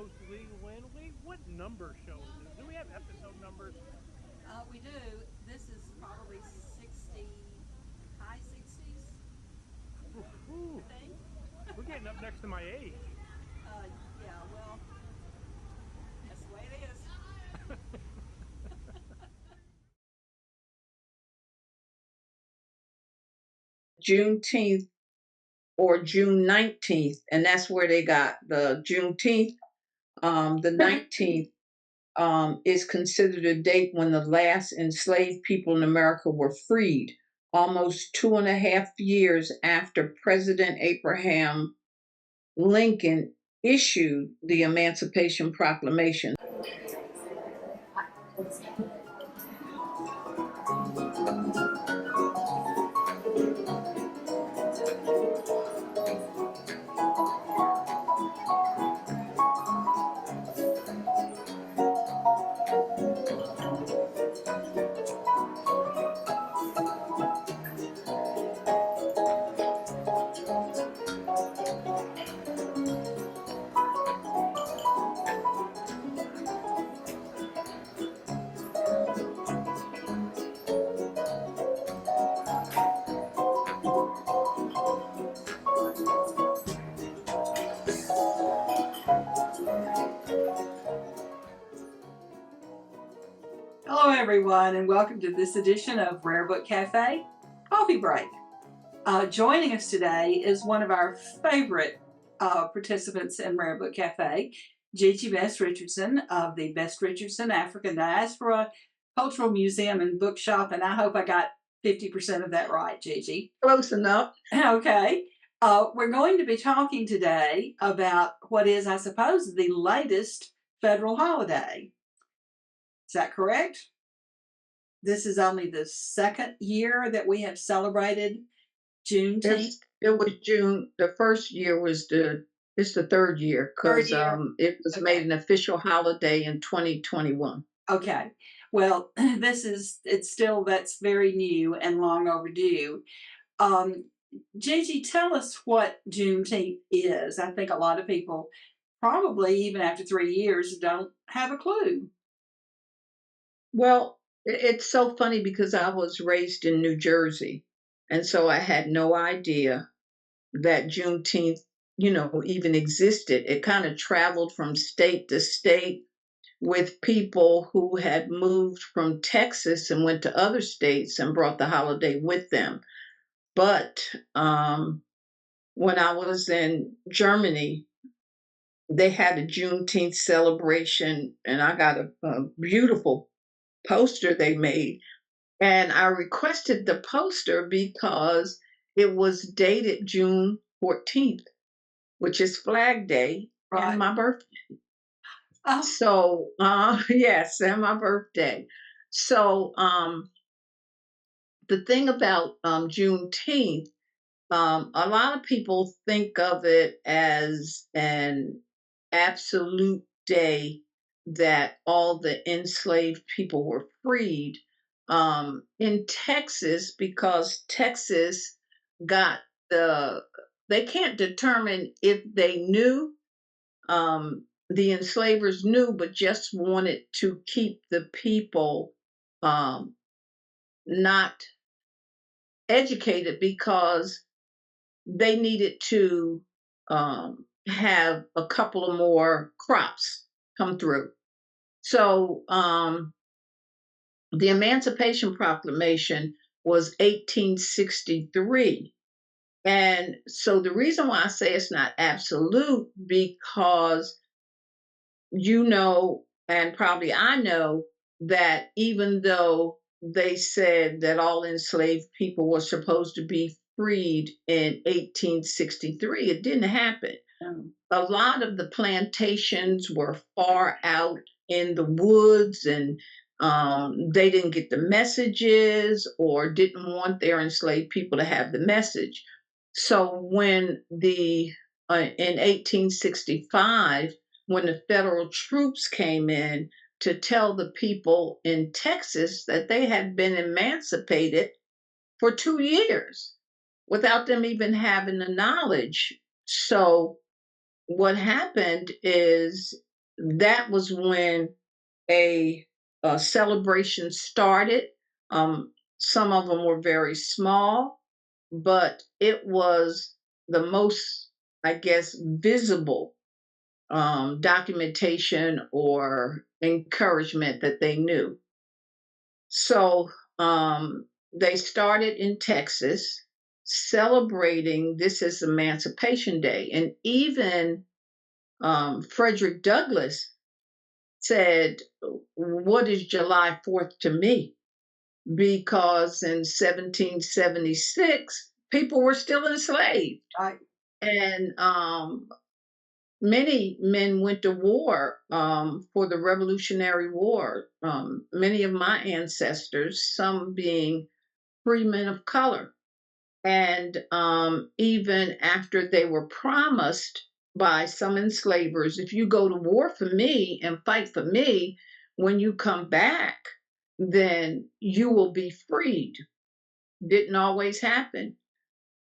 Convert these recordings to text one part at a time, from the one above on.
host, Lee Linn. Lee, what number show is this? Do we have episode numbers? We do. This is probably 60, high 60s, Ooh, I think. we're getting up next to my age. uh, yeah, well, that's the way it is. Juneteenth or June 19th, and that's where they got the Juneteenth. The 19th is considered a date when the last enslaved people in America were freed, almost 2.5 years after President Abraham Lincoln issued the Emancipation Proclamation. Hello, everyone, and welcome to this edition of Rare Book Cafe Coffee Break. Joining us today is one of our favorite participants in Rare Book Cafe, Gigi Best-Richardson of the Best-Richardson African Diaspora Cultural Museum and Bookshop, and I hope I got 50% of that right, Gigi. Close enough. Okay. We're going to be talking today about what is, I suppose, the latest federal holiday. Is that correct? This is only the second year that we have celebrated Juneteenth. It was June. The first year was it's the third year Third because year. it was Okay. made an official holiday in 2021. Okay. Well, that's very new and long overdue. Gigi, tell us what Juneteenth is. I think a lot of people, probably even after 3 years, don't have a clue. Well, it's so funny because I was raised in New Jersey, and so I had no idea that Juneteenth, even existed. It kind of traveled from state to state with people who had moved from Texas and went to other states and brought the holiday with them. But when I was in Germany, they had a Juneteenth celebration, and I got a beautiful poster they made. And I requested the poster because it was dated June 14th, which is Flag Day and Right. my birthday. Oh, So, yes, and my birthday. So, the thing about Juneteenth, a lot of people think of it as an absolute day that all the enslaved people were freed. In Texas, because Texas got they can't determine if they knew, the enslavers knew, but just wanted to keep the people um, not educated because they needed to have a couple of more crops come through. So the Emancipation Proclamation was 1863. And so the reason why I say it's not absolute, because and probably I know, that even though they said that all enslaved people were supposed to be freed in 1863, it didn't happen. A lot of the plantations were far out in the woods, and they didn't get the messages or didn't want their enslaved people to have the message. So when in 1865, when the federal troops came in to tell the people in Texas that they had been emancipated for 2 years without them even having the knowledge. So what happened is that was when a celebration started. Some of them were very small, but it was the most, I guess, visible documentation or encouragement that they knew. So they started in Texas celebrating this is Emancipation Day. And even Frederick Douglass said, "What is July 4th to me?" Because in 1776, people were still enslaved. Right. And many men went to war for the Revolutionary War. Many of my ancestors, some being free men of color. And even after they were promised by some enslavers, if you go to war for me and fight for me, when you come back, then you will be freed. Didn't always happen.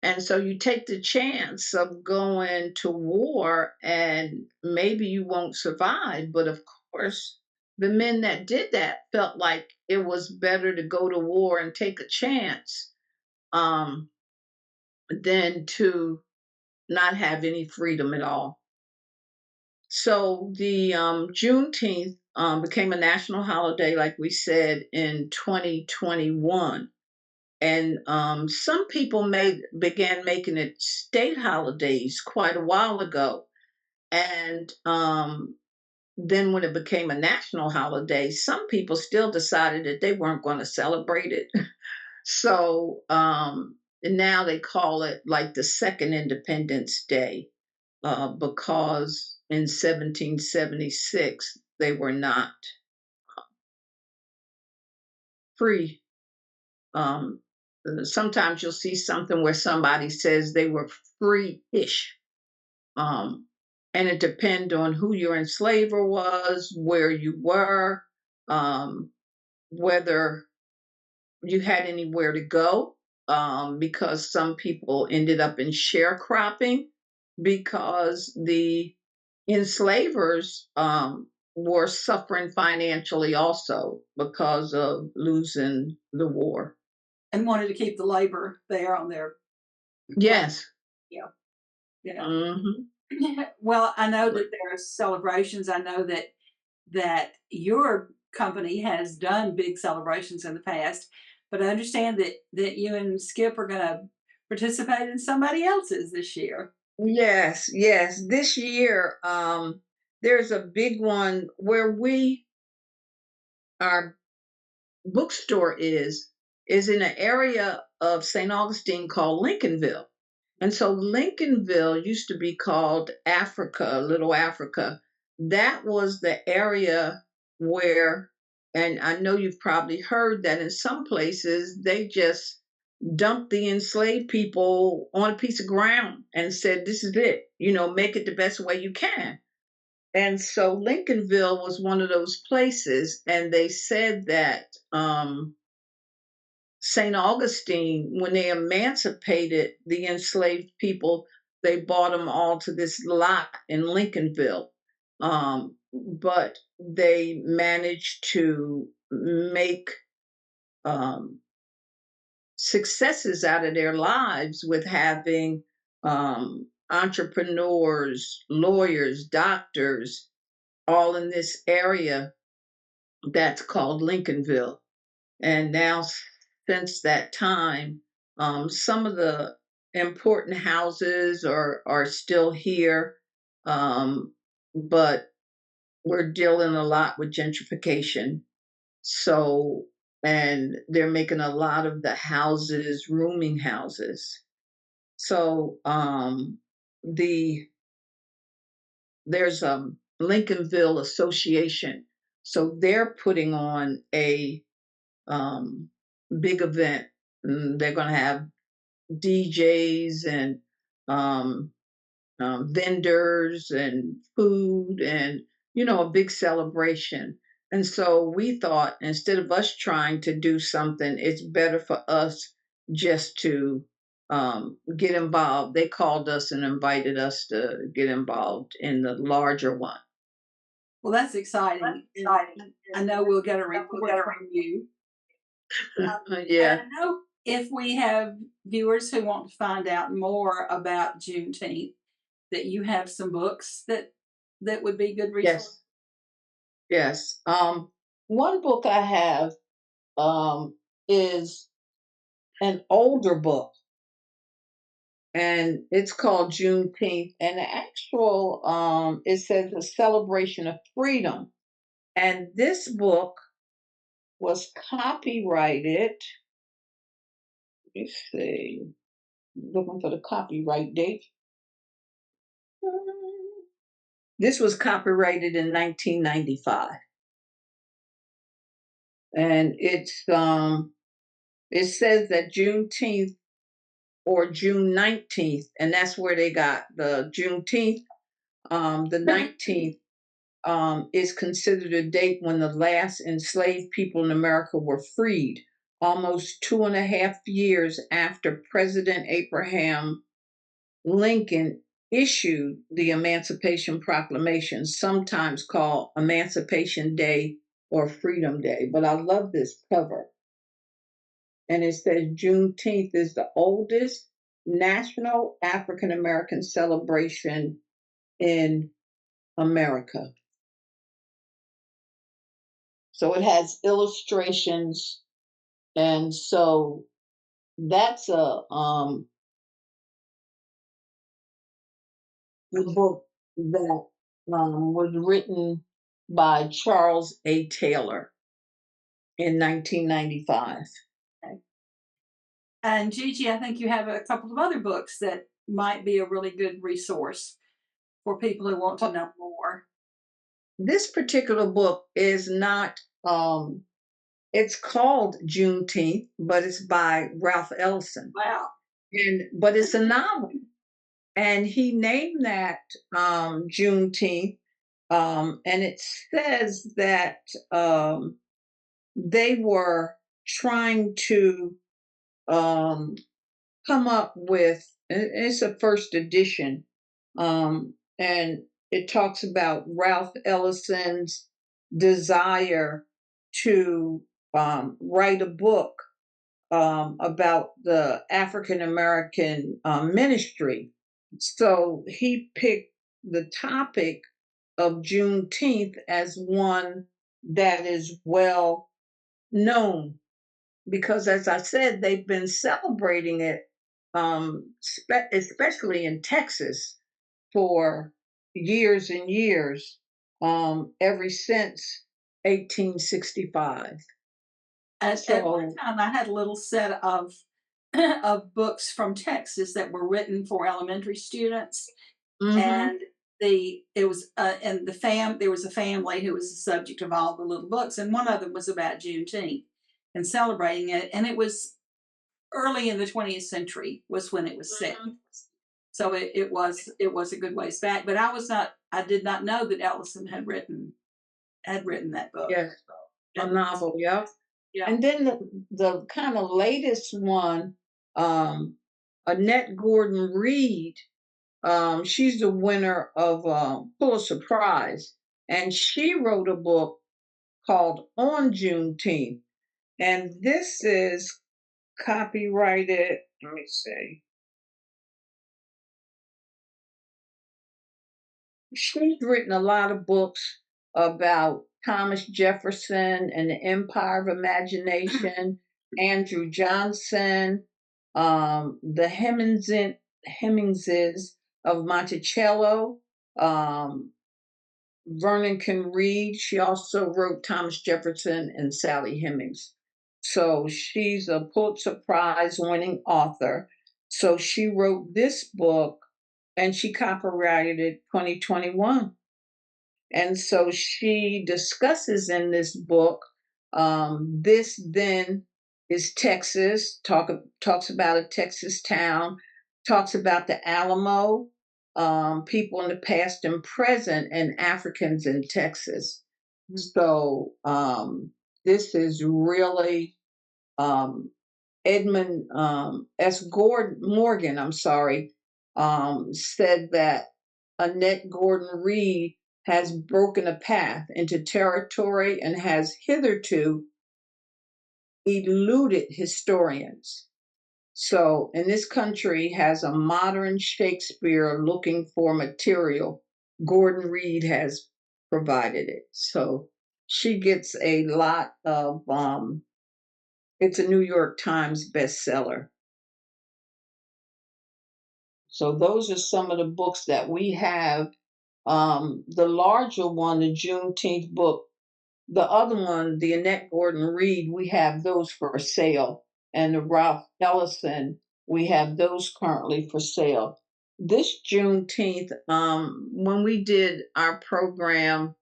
And so you take the chance of going to war and maybe you won't survive. But of course, the men that did that felt like it was better to go to war and take a chance um, than to not have any freedom at all. So the Juneteenth became a national holiday, like we said, in 2021. And some people began making it state holidays quite a while ago. And then when it became a national holiday, some people still decided that they weren't going to celebrate it. So now they call it like the second Independence Day because in 1776 they were not free. Sometimes you'll see something where somebody says they were free-ish. Um, and it depends on who your enslaver was, where you were, whether you had anywhere to go, because some people ended up in sharecropping because the enslavers were suffering financially also because of losing the war. And wanted to keep the labor there on their Yes. yeah. Yeah. Hmm. Well, I know that there are celebrations. I know that your company has done big celebrations in the past, but I understand that you and Skip are going to participate in somebody else's this year. Yes, yes. This year, there's a big one where our bookstore is in an area of St. Augustine called Lincolnville. And so Lincolnville used to be called Africa, Little Africa. That was the area where, and I know you've probably heard that in some places they just dumped the enslaved people on a piece of ground and said, "This is it, make it the best way you can." And so Lincolnville was one of those places. And they said that St. Augustine, when they emancipated the enslaved people, they brought them all to this lot in Lincolnville. But they managed to make successes out of their lives with having entrepreneurs, lawyers, doctors, all in this area that's called Lincolnville. And now, since that time, some of the important houses are still here, but we're dealing a lot with gentrification. So, and they're making a lot of the houses rooming houses. So, there's a Lincolnville Association. So they're putting on a big event. They're going to have DJs and um, vendors and food and, a big celebration. And so we thought instead of us trying to do something, it's better for us just to get involved. They called us and invited us to get involved in the larger one. Well, that's exciting. And I know we'll get a report from you. Yeah. And I know if we have viewers who want to find out more about Juneteenth, that you have some books that would be good resources. Yes. One book I have is an older book, and it's called Juneteenth. And the actual it says a celebration of freedom. And this book was copyrighted. Let's see, looking for the copyright date. This was copyrighted in 1995, and it says that Juneteenth or June 19th, and that's where they got the Juneteenth. The 19th is considered a date when the last enslaved people in America were freed, almost 2.5 years after President Abraham Lincoln issued the Emancipation Proclamation, sometimes called Emancipation Day or Freedom Day. But I love this cover. And it says Juneteenth is the oldest national African American celebration in America. So it has illustrations, and so that's a book that was written by Charles A. Taylor in 1995. Okay. And Gigi, I think you have a couple of other books that might be a really good resource for people who want to know more. This particular book is not, it's called Juneteenth, but it's by Ralph Ellison. Wow. But it's a novel. And he named that Juneteenth, and it says that they were trying to come up with, it's a first edition, and it talks about Ralph Ellison's desire to write a book about the African American ministry. So he picked the topic of Juneteenth as one that is well known because, as I said, they've been celebrating it, especially in Texas, for years and years, ever since 1865. At one time, I had a little set of of books from Texas that were written for elementary students, and there was a family who was the subject of all the little books, and one of them was about Juneteenth and celebrating it, and it was early in the 20th century was when it was set. So it was a good ways back, but I did not know that Ellison had written that book. Yes, a novel, yeah. Yeah. And then the kind of latest one, Annette Gordon Reed, she's the winner of Pulitzer Prize, and she wrote a book called On Juneteenth, and this is copyrighted. Let me see. She's written a lot of books about Thomas Jefferson and the Empire of Imagination, Andrew Johnson, the Hemmingses of Monticello, Vernon can read. She also wrote Thomas Jefferson and Sally Hemings. So she's a Pulitzer Prize winning author. So she wrote this book and she copyrighted it 2021. And so she discusses in this book, this then is Texas, talks about a Texas town, talks about the Alamo, people in the past and present, and Africans in Texas. So this is really Edmund S. Morgan, said that Annette Gordon Reed has broken a path into territory and has hitherto eluded historians. So, in this country has a modern Shakespeare looking for material. Gordon Reed has provided it. So, she gets a lot of, it's a New York Times bestseller. So, those are some of the books that we have. The larger one, the Juneteenth book, the other one, the Annette Gordon Reed, we have those for sale. And the Ralph Ellison, we have those currently for sale. This Juneteenth, when we did our program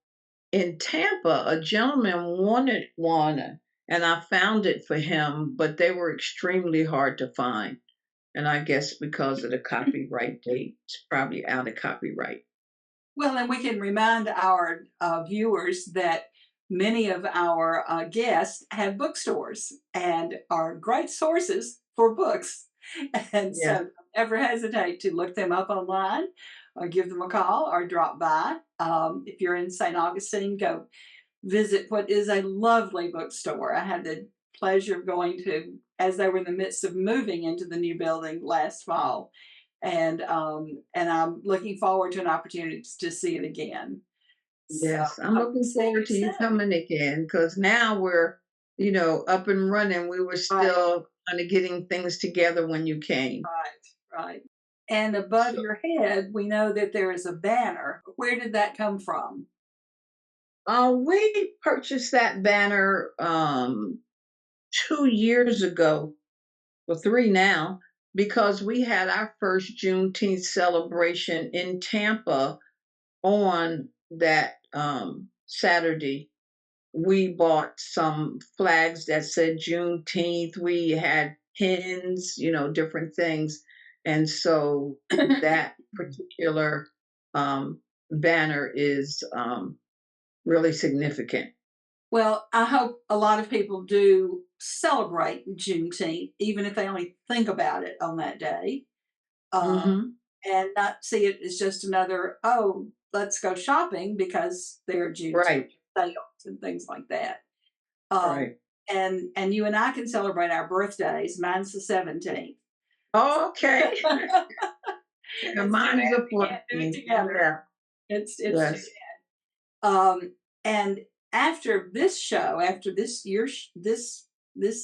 in Tampa, a gentleman wanted one, and I found it for him, but they were extremely hard to find. And I guess because of the copyright date, it's probably out of copyright. Well, and we can remind our viewers that many of our guests have bookstores and are great sources for books. And Yeah. so don't ever hesitate to look them up online or give them a call or drop by. If you're in St. Augustine, go visit what is a lovely bookstore. I had the pleasure of going to, as they were in the midst of moving into the new building last fall. And I'm looking forward to an opportunity to see it again. So Yes, I'm hope to looking see forward to you soon. coming again because now we're, up and running. We were Right, still kind of getting things together when you came. right. And above So, your head, we know that there is a banner. Where did that come from? we purchased that banner 2 years ago, or three now, because we had our first Juneteenth celebration in Tampa on that Saturday. We bought some flags that said Juneteenth. We had pins, different things. And so that particular banner is really significant. Well, I hope a lot of people do celebrate Juneteenth, even if they only think about it on that day, uh, Hmm. and not see it as just another, oh, let's go shopping because there are Juneteenth Right, sales and things like that. Um, right. and you and I can celebrate our birthdays. Mine's the 17th. Okay. Yeah, It's too mine is bad a we can't do it 14. together. Yeah. It's too Yes. Um, and after this show, after this year, this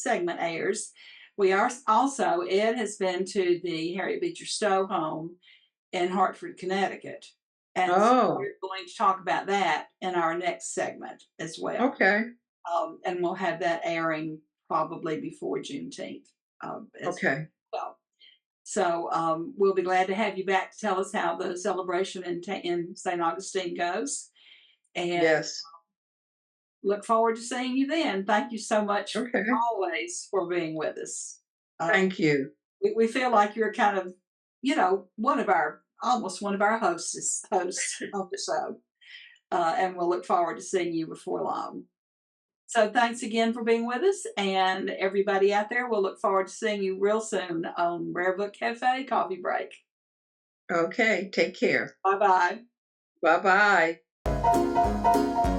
segment airs, we are also, Ed has been to the Harriet Beecher Stowe home in Hartford, Connecticut, and so Oh, we're going to talk about that in our next segment as well. okay. And we'll have that airing probably before Juneteenth as Okay. well. So we'll be glad to have you back to tell us how the celebration in St. Augustine goes. And Yes. look forward to seeing you then. Thank you so much Okay. always for being with us. Thank you. We feel like you're kind of, almost one of our hosts of the show. And we'll look forward to seeing you before long. So thanks again for being with us. And everybody out there, we'll look forward to seeing you real soon on Rare Book Cafe Coffee Break. Okay. Take care. Bye bye. Bye bye.